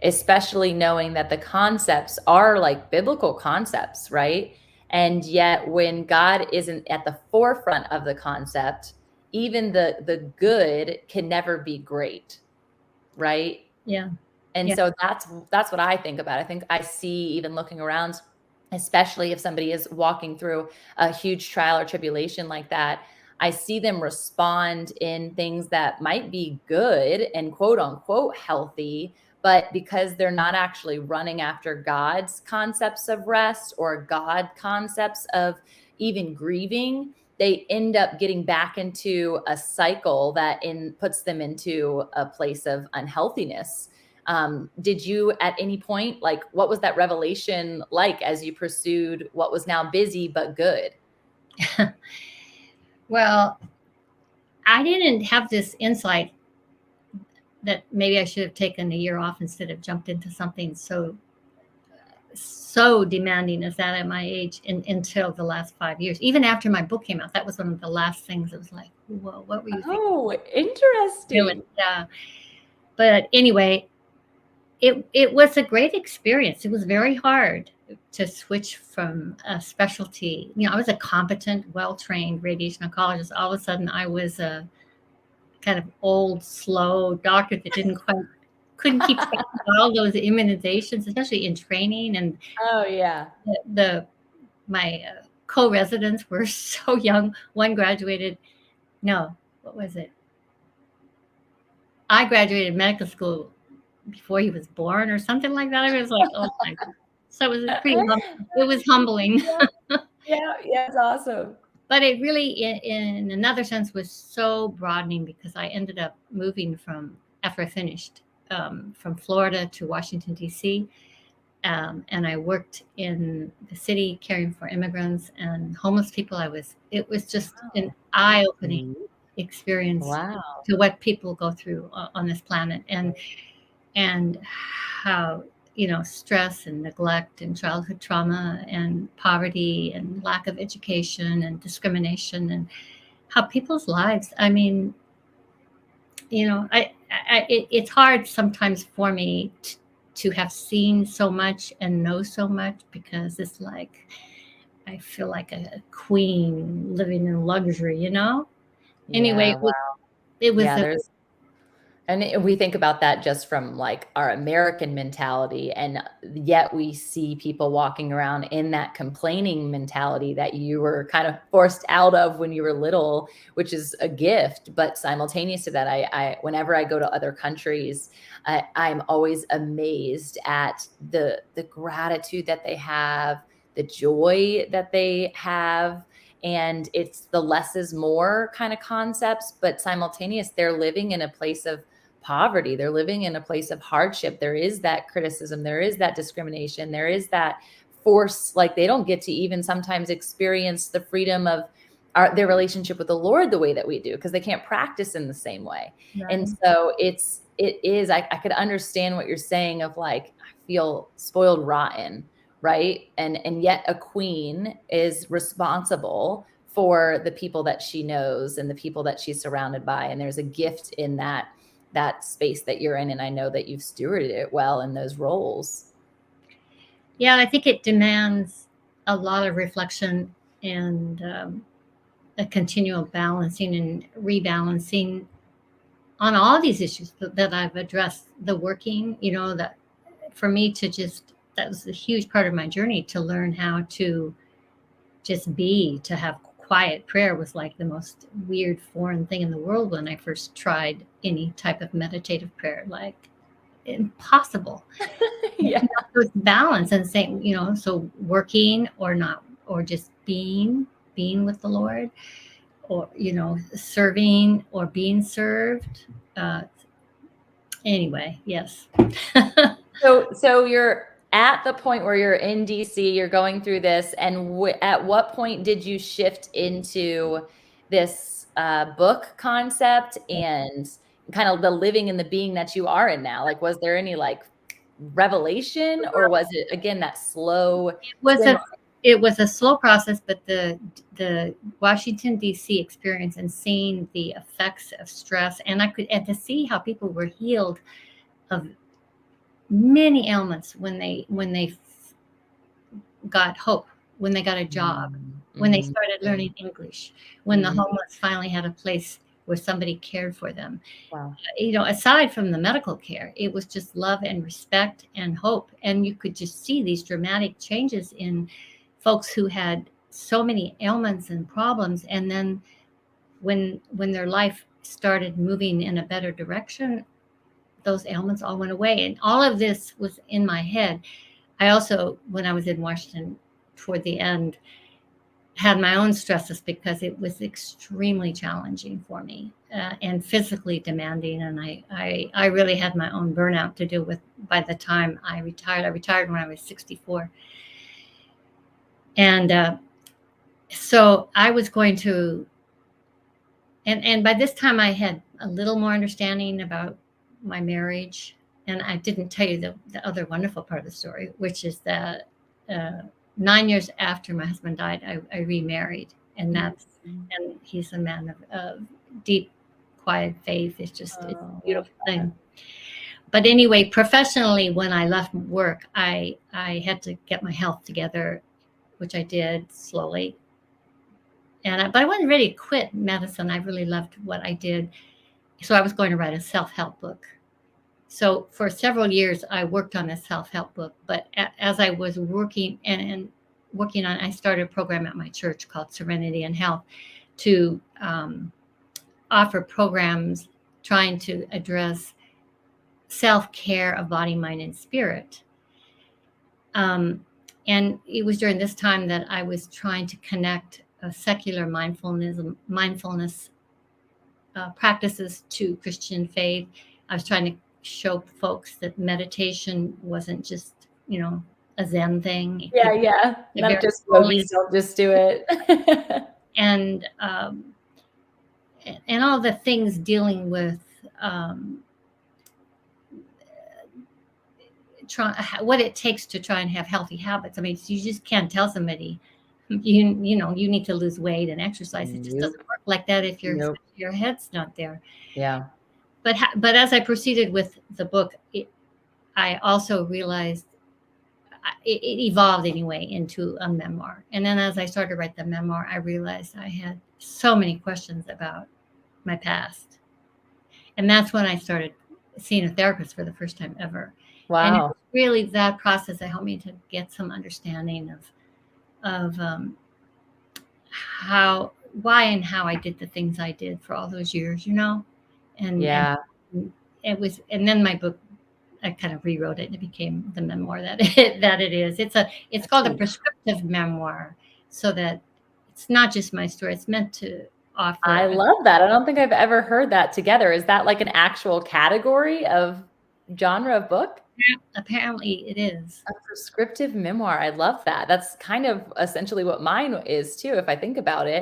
especially knowing that the concepts are like biblical concepts, right? And yet when God isn't at the forefront of the concept, even the good can never be great, right? Yeah. And Yeah. so that's what I think about. I think I see, even looking around, especially if somebody is walking through a huge trial or tribulation like that, I see them respond in things that might be good and quote unquote healthy, but because they're not actually running after God's concepts of rest or God concepts of even grieving, they end up getting back into a cycle that puts them into a place of unhealthiness. Did you at any point, like, what was that revelation like as you pursued what was now busy but good? Well, I didn't have this insight that maybe I should have taken a year off instead of jumped into something so demanding as that at my age until the last 5 years. Even after my book came out, that was one of the last things that was like, whoa, what were you thinking? Oh, Doing? interesting. But anyway, it was a great experience. It was very hard to switch from a specialty. I was a competent, well-trained radiation oncologist. All of a sudden, I was a kind of old, slow doctor that couldn't keep track of all those immunizations, especially in training. And Oh, yeah. my co-residents were so young. One graduated. No, what was it? I graduated medical school before he was born or something like that. I was like, oh my God. So it was it was humbling. Yeah, yeah, yeah, it's awesome. But it really, in another sense, was so broadening because I ended up moving after I finished, from Florida to Washington, D.C. And I worked in the city caring for immigrants and homeless people. It was just an eye-opening experience Wow. to what people go through on this planet, and how stress and neglect and childhood trauma and poverty and lack of education and discrimination, and how people's lives, I mean, it's hard sometimes for me to have seen so much and know so much, because it's like I feel like a queen living in luxury. Anyway, Yeah, wow. it was Yeah, a we think about that just from like our American mentality, and yet we see people walking around in that complaining mentality that you were kind of forced out of when you were little, which is a gift. But simultaneous to that, whenever I go to other countries, I'm always amazed at the gratitude that they have, the joy that they have. And it's the less is more kind of concepts, but simultaneous, they're living in a place of poverty. They're living in a place of hardship. There is that criticism. There is that discrimination. There is that force. Like, they don't get to even sometimes experience the freedom of their relationship with the Lord the way that we do, because they can't practice in the same way. And right. so I could understand what you're saying of like, I feel spoiled rotten, right? And yet a queen is responsible for the people that she knows and the people that she's surrounded by. And there's a gift in that space that you're in. And I know that you've stewarded it well in those roles. Yeah, I think it demands a lot of reflection and a continual balancing and rebalancing on all these issues that I've addressed. The working, that for me that was a huge part of my journey, to learn how to just to have quiet. Prayer was like the most weird foreign thing in the world when I first tried any type of meditative prayer, like impossible. Yeah. There's balance and saying, so working or not, or just being with the Lord, or, serving or being served. Uh, anyway, yes. So you're at the point where you're in DC, you're going through this, and at what point did you shift into this book concept and kind of the living and the being that you are in now? Like, was there any like revelation, or was it again that slow was swim? a it was a slow process, but the Washington D.C. experience and seeing the effects of stress, and to see how people were healed of many ailments when they got hope, when they got a job, Mm, when they mhm, started mm, learning English, when the mhm. homeless finally had a place where somebody cared for them. Wow. Aside from the medical care, it was just love and respect and hope. And you could just see these dramatic changes in folks who had so many ailments and problems. And then when their life started moving in a better direction, those ailments all went away. And all of this was in my head. I also, when I was in Washington toward the end, had my own stresses because it was extremely challenging for me, and physically demanding. And I really had my own burnout to deal with by the time I retired. I retired when I was 64. And so I was going to, and by this time I had a little more understanding about my marriage. And I didn't tell you the other wonderful part of the story, which is that uh, 9 years after my husband died, I remarried. And that's, Mhm. and he's a man of deep, quiet faith. It's Oh, a love beautiful that. thing. But anyway, professionally, when I left work, I had to get my health together, which I did slowly. But I wasn't ready to quit medicine. I really loved what I did. So I was going to write a self-help book. So for several years, I worked on a self-help book. But as I was working and working on, I started a program at my church called Serenity and Health to offer programs trying to address self-care of body, mind, and spirit. Um, and it was during this time that I was trying to connect secular mindfulness practices to Christian faith. I was trying to show folks that meditation wasn't just, a Zen thing. It Yeah, could yeah. be a very Not just holy, yogis don't just do it. and and all the things dealing with um, what it takes to try and have healthy habits. I mean, you just can't tell somebody you need to lose weight and exercise. It just doesn't Nope, work like that if nope. your head's not there. Yeah. But as I proceeded with the book, I also realized it evolved anyway into a memoir. And then as I started to write the memoir, I realized I had so many questions about my past. And that's when I started seeing a therapist for the first time ever. And it Wow. was really that process that helped me to get some understanding of why and how I did the things I did for all those years, and Yeah. and then my book, I kind of rewrote it and it became the memoir that it is. It's That's called a in prescriptive memoir, so that it's not just my story. It's meant to I offer. love that. I don't think I've ever heard that together. Is that like an actual category of genre of book? Apparently, it is. A prescriptive memoir. I love that. That's kind of essentially what mine is too, if I think about it.